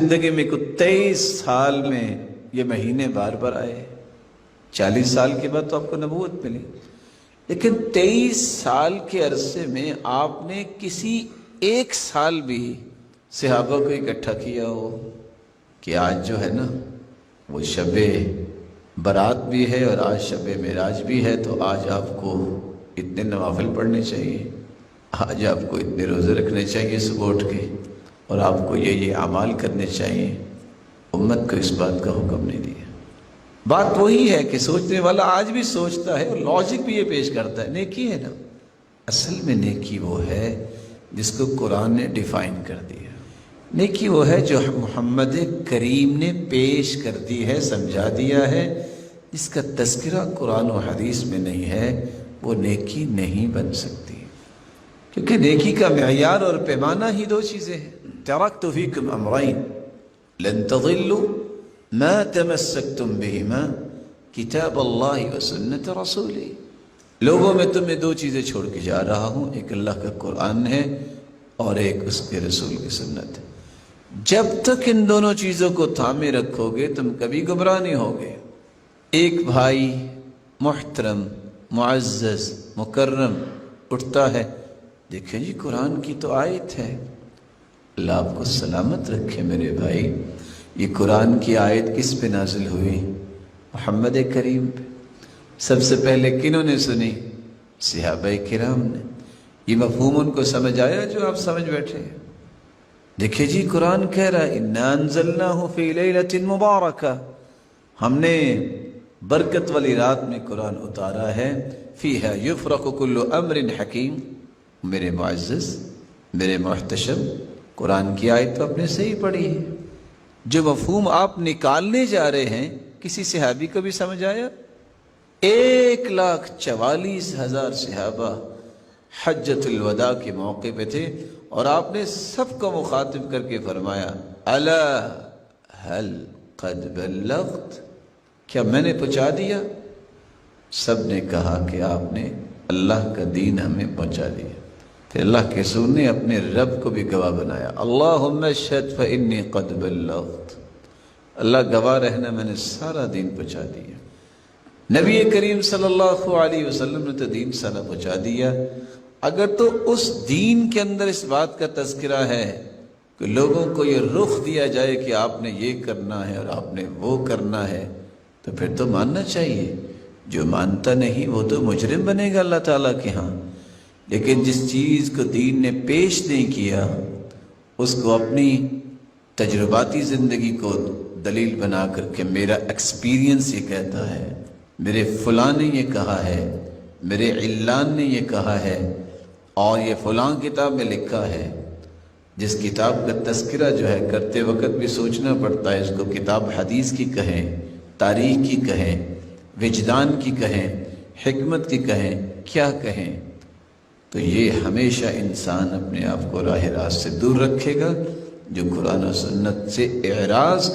زندگی میں کو 23 سال میں یہ مہینے بار بار آئے. 40 سال کے بعد تو آپ کو نبوت ملی، لیکن 23 سال کے عرصے میں آپ نے کسی ایک سال بھی صحابہ کو اکٹھا کیا ہو کہ آج جو ہے نا وہ شب برات بھی ہے اور آج شب معراج بھی ہے، تو آج آپ کو اتنے نوافل پڑھنے چاہیے، آج آپ کو اتنے روزے رکھنے چاہیے صبح اٹھ کے، اور آپ کو یہ اعمال کرنے چاہیے. امت کو اس بات کا حکم نہیں دیا. بات وہی ہے کہ سوچنے والا آج بھی سوچتا ہے اور لاجک بھی یہ پیش کرتا ہے. نیکی ہے نا، اصل میں نیکی وہ ہے جس کو قرآن نے ڈیفائن کر دیا. نیکی وہ ہے جو محمد کریم نے پیش کر دی ہے، سمجھا دیا ہے. جس کا تذکرہ قرآن و حدیث میں نہیں ہے وہ نیکی نہیں بن سکتی، کیونکہ نیکی کا معیار اور پیمانہ ہی دو چیزیں ہیں. ترکت فیکم امرین لن تضلوا ما تمسکتم بہما کتاب اللہ و سنت رسولہ. لوگوں میں تمہیں دو چیزیں چھوڑ کے جا رہا ہوں، ایک اللہ کا قرآن ہے اور ایک اس کے رسول کی سنت ہے. جب تک ان دونوں چیزوں کو تھامے رکھو گے تم کبھی گمراہ نہیں ہوگے. ایک بھائی محترم معزز مکرم اٹھتا ہے، دیکھیں جی قرآن کی تو آیت ہے. اللہ آپ کو سلامت رکھے میرے بھائی، یہ قرآن کی آیت کس پہ نازل ہوئی؟ محمد کریم پہ. سب سے پہلے کنہوں نے سنی؟ صحابہ کرام نے. یہ مفہوم ان کو سمجھ آیا جو آپ سمجھ بیٹھے ہیں؟ دیکھیں جی قرآن کہہ رہا ہے اِنَّا أَنزَلْنَاهُ فِي لَيْلَةٍ مُبَارَكَةٍ، ہم نے برکت والی رات میں قرآن اتارا ہے. فِيهَا يُفْرَقُ كُلُّ أَمْرٍ حَكِيمٍ. میرے معزز میرے محتشم، قرآن کی آیت تو آپ نے صحیح پڑھی ہے. جو مفہوم آپ نکالنے جا رہے ہیں کسی صحابی کو بھی سمجھ آیا؟ 1,44,000 صحابہ حجۃ الوداع کے موقع پہ تھے اور آپ نے سب کو مخاطب کر کے فرمایا الا هل قد بلغت، کیا میں نے پہنچا دیا؟ سب نے کہا کہ آپ نے اللہ کا دین ہمیں پہنچا دیا. پھر اللہ کے رسول نے اپنے رب کو بھی گواہ بنایا، اللہم اشہد فانی قد بلغت، اللہ گواہ رہنا میں نے سارا دین پہنچا دیا. نبی کریم صلی اللہ علیہ وسلم نے تو دین سارا پہنچا دیا. اگر تو اس دین کے اندر اس بات کا تذکرہ ہے کہ لوگوں کو یہ رخ دیا جائے کہ آپ نے یہ کرنا ہے اور آپ نے وہ کرنا ہے، تو پھر تو ماننا چاہیے. جو مانتا نہیں وہ تو مجرم بنے گا اللہ تعالیٰ کے ہاں. لیکن جس چیز کو دین نے پیش نہیں کیا اس کو اپنی تجرباتی زندگی کو دلیل بنا کر کے میرا ایکسپیرینس یہ کہتا ہے، میرے فلاں نے یہ کہا ہے، میرے علان نے یہ کہا ہے، اور یہ فلاں کتاب میں لکھا ہے. جس کتاب کا تذکرہ جو ہے کرتے وقت بھی سوچنا پڑتا ہے اس کو کتاب حدیث کی کہیں، تاریخ کی کہیں، وجدان کی کہیں، حکمت کی کہیں، کیا کہیں، تو یہ ہمیشہ انسان اپنے آپ کو راہ راست سے دور رکھے گا. جو قرآن و سنت سے اعراض کر